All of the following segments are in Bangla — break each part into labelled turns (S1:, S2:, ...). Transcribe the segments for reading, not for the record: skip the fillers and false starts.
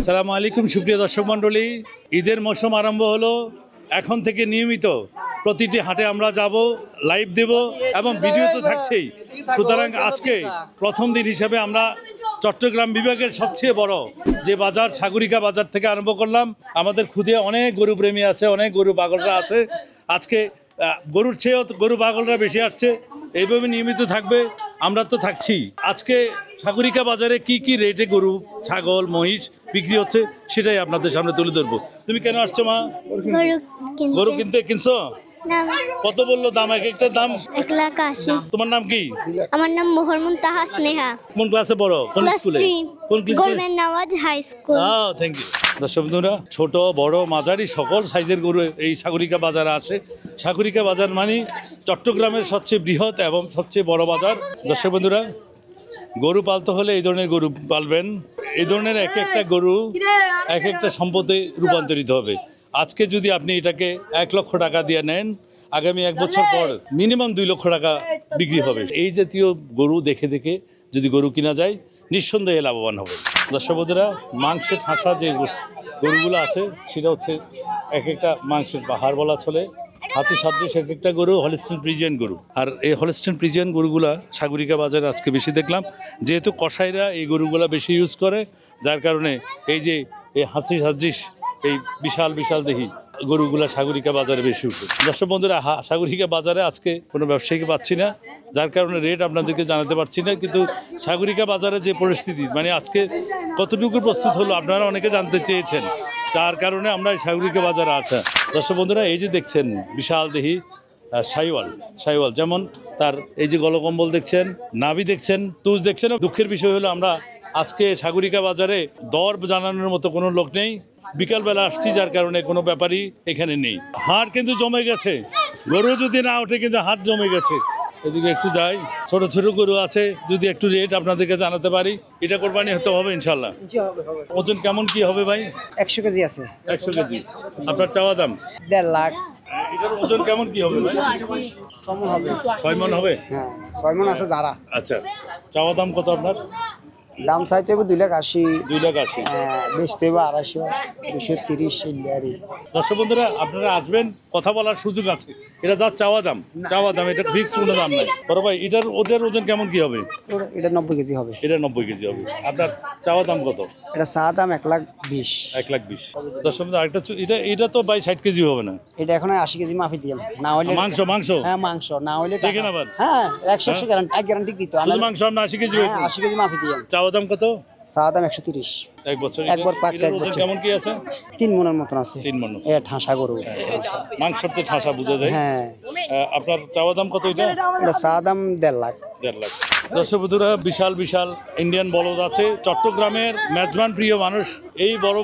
S1: আসসালামু আলাইকুম সুপ্রিয় দর্শক মণ্ডলী, ঈদের মৌসুম আরম্ভ হলো। এখন থেকে নিয়মিত প্রতিটি হাটে আমরা যাব, লাইভ দেব এবং ভিডিও তো থাকছেই। সুতরাং আজকে প্রথম দিন হিসেবে আমরা চট্টগ্রাম বিভাগের সবচেয়ে বড় যে বাজার সাগরিকা বাজার থেকে আরম্ভ করলাম। আমাদের খুদে অনেক গরু প্রেমী আছে, অনেক গরু পাগলরা আছে। আজকে গরুর চেয়েও গরু পাগলরা বেশি আসছে। এইভাবে নিয়মিত থাকবে, আমরা তো থাকছি। আজকে সাগরিকা বাজারে কি কি রেটে গরু, ছাগল, মহিষ বিক্রি হচ্ছে সেটাই আপনাদের সামনে তুলে ধরবো। তুমি কেন আসছো মা? গরু কিনছো? কত বললো দাম? এক একটা দাম
S2: 1,80,000।
S1: তোমার নাম কি?
S2: আমার নাম মোহর মুনতাহা স্নেহা।
S1: কোন ক্লাসে পড়ো? কোন স্কুলে? কোন ক্লাসে?
S2: Government Nawaz high school.
S1: Thank you. দর্শক বন্ধুরা, ছোট বড় মাঝারি সকল সাইজের গরু এই সাগরিকা বাজারে আসে। সাগরিকা বাজার মানে চট্টগ্রামের সবচেয়ে বৃহৎ এবং সবচেয়ে বড় বাজার। দর্শক বন্ধুরা, গরু পালতে হলে এই ধরনের গরু পালবেন। এই ধরনের এক একটা গরু এক একটা সম্পদে রূপান্তরিত হবে। আজকে যদি আপনি এটাকে 1 লক্ষ টাকা দিয়ে নেন, আগামী 1 বছর পর মিনিমাম 2 লক্ষ টাকা বিক্রি হবে। এই জাতীয় গরু দেখে দেখে যদি গরু কিনা যায়, নিঃসন্দেহে লাভবান হবে। দর্শক বন্ধুরা, মাংসের ঠাসা যে গরুগুলো আছে সেটা হচ্ছে এক একটা মাংসের পাহাড় বলা চলে। হাতি সাদৃশ এক একটা গরু হলিস্টিন ফ্রিজিয়ান গরু। আর এই হলিস্টিন ফ্রিজিয়ান গরুগুলা সাগরিকা বাজারে আজকে বেশি দেখলাম। যেহেতু কসাইরা এই গরুগুলা বেশি ইউজ করে, যার কারণে এই যে এই হাতি সাদৃশ এই বিশাল বিশাল দেহি গরুগুলা সাগরিকা বাজারে বেশি উঠে। দর্শক বন্ধুরা, সাগরিকা বাজারে আজকে কোনো ব্যবসায়ীকে পাচ্ছি না, যার কারণে রেট আপনাদেরকে জানাতে পারছি না। কিন্তু সাগরিকা বাজারে যে পরিস্থিতি, মানে আজকে কতটুকু প্রস্তুত হলো আপনারা অনেকে জানতে চেয়েছেন, যার কারণে আমরা সাগরিকা বাজারে আসা। দর্শক বন্ধুরা, এই যে দেখছেন বিশাল দেহি সাইওয়াল, যেমন তার এই যে গলকম্বল দেখছেন, নাভি দেখছেন, তুজ দেখছেন। দুঃখের বিষয় হলো আমরা আজকে সাগরিকা বাজারে দর জানানোর মতো কোনো লোক নেই। বিকালবেলা আসছি, যার কারণে কোনো ব্যাপারই এখানে নেই। হাট কিন্তু জমে গেছে, গরু যদি না ওঠে কিন্তু হাট জমে গেছে। এদিকে একটু যাই, ছোট ছোট গরু আছে, যদি একটু রেট আপনাদেরকে জানাতে পারি। এটা কোরবানি হতে হবে ইনশাল্লাহ। ওজন কেমন কি হবে ভাই?
S3: 100 কেজি আছে।
S1: 100 কেজি। আপনার চাওয়া দাম
S3: 1.5 লাখ।
S1: এটার ওজন কেমন কি হবে ভাই?
S3: 6 মণ হবে।
S1: 6 মণ হবে?
S3: হ্যাঁ, 6 মণ আছে যারা।
S1: আচ্ছা, চাওয়া দাম কত আপনার?
S3: দাম চাইতে হবে 2,80,000।
S1: 2,80,000।
S3: বেচতে হবে 250, 230।
S1: দর্শক বন্ধুরা, আপনারা আসবেন, কথা বলার সুযোগ আছে। এটা যা চাওয়া দাম, এটা ফিক্সড কোনো দাম নাই। বড় ভাই, ওটার ওজন কেমন কি হবে?
S3: এটা 90 কেজি হবে।
S1: এটা 90 কেজি হবে। আপনার চাওয়া দাম কত?
S3: এটা চা দাম 1,20,000।
S1: 1,20,000। দর্শক বন্ধু, আরেকটা এটা তো ভাই 60 কেজি হবে না।
S3: এটা এখন 80 কেজি মাফি দিলাম, না হলে
S1: মাংস।
S3: হ্যাঁ, মাংস না হলে
S1: দেখেন আবার।
S3: হ্যাঁ, 100 গ্যারান্টি দিতে
S1: শুধু মাংস আমরা 80 কেজি হবে।
S3: 80 কেজি মাফি দিলাম।
S1: চাওয়া দাম কত?
S3: চা দাম 130।
S1: এক বছর
S3: একবার পাক্কা। এক বছর
S1: কেমন কি আছে?
S3: 3 মণের মতন আছে।
S1: 3 মণ।
S3: এটা ঠাসা গরু,
S1: মাংসর তো ঠাসা বোঝা যায়।
S3: হ্যাঁ।
S1: আপনার চাওয়া দাম কত? এটা
S3: চা দাম 1.5 লাখ।
S1: 1.5 লাখ। দর্শক বন্ধুরা, বিশাল বিশাল ইন্ডিয়ান বলদ আছে। চট্টগ্রামের মেজবান প্রিয় মানুষ এই বড়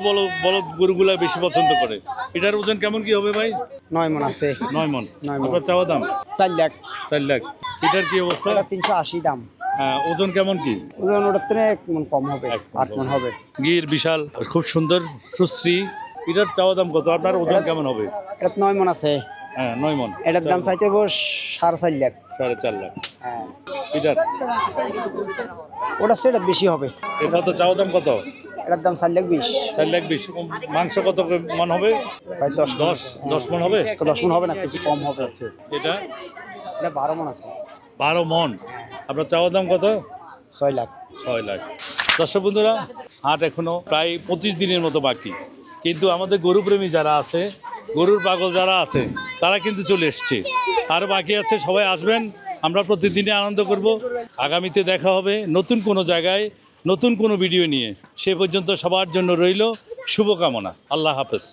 S1: বলদ গরুগুলা বেশি পছন্দ করে। এটার ওজন কেমন কি হবে ভাই?
S3: 9 মণ আছে।
S1: 9 মণ। আপনার চাওয়া দাম
S3: 4 লাখ।
S1: 4 লাখ। এটার কি অবস্থা?
S3: 380 দাম।
S1: ওজন কেমন কি?
S3: ওজন ওটার থেকে 1 মণ কম হবে, 8 মণ হবে।
S1: গির বিশাল, খুব সুন্দর সুশ্রী। এটার চাওয়া দাম কত? আপনার ওজন কেমন হবে?
S3: এটা 9 মণ আছে।
S1: হ্যাঁ, 9 মণ।
S3: এটার দাম চাইতে 4.5 লাখ।
S1: 4.5 লাখ।
S3: হ্যাঁ।
S1: এটার
S3: ওটা সেটা বেশি হবে।
S1: এটা তো চাওয়া দাম কত?
S3: এটার দাম 4,20,000।
S1: 4,20,000। মাংস কত মণ হবে?
S3: ভাই 10
S1: মণ হবে?
S3: 10 মণ হবে না, কিছু কম হবে।
S1: এটা
S3: 12 মণ আছে।
S1: 12 মণ। আপনার চাওয়া দাম কত?
S3: 6 লাখ।
S1: 6 লাখ। দর্শক বন্ধুরা, হাট এখনো প্রায় 25 দিনের মতো বাকি। কিন্তু আমাদের গরুপ্রেমী যারা আছে, গরুর পাগল যারা আছে, তারা কিন্তু চলে এসছে। আরও বাকি আছে, সবাই আসবেন। আমরা প্রতিদিনই আনন্দ করব। আগামীতে দেখা হবে নতুন কোনো জায়গায়, নতুন কোনো ভিডিও নিয়ে। সে পর্যন্ত সবার জন্য রইল শুভকামনা। আল্লাহ হাফেজ।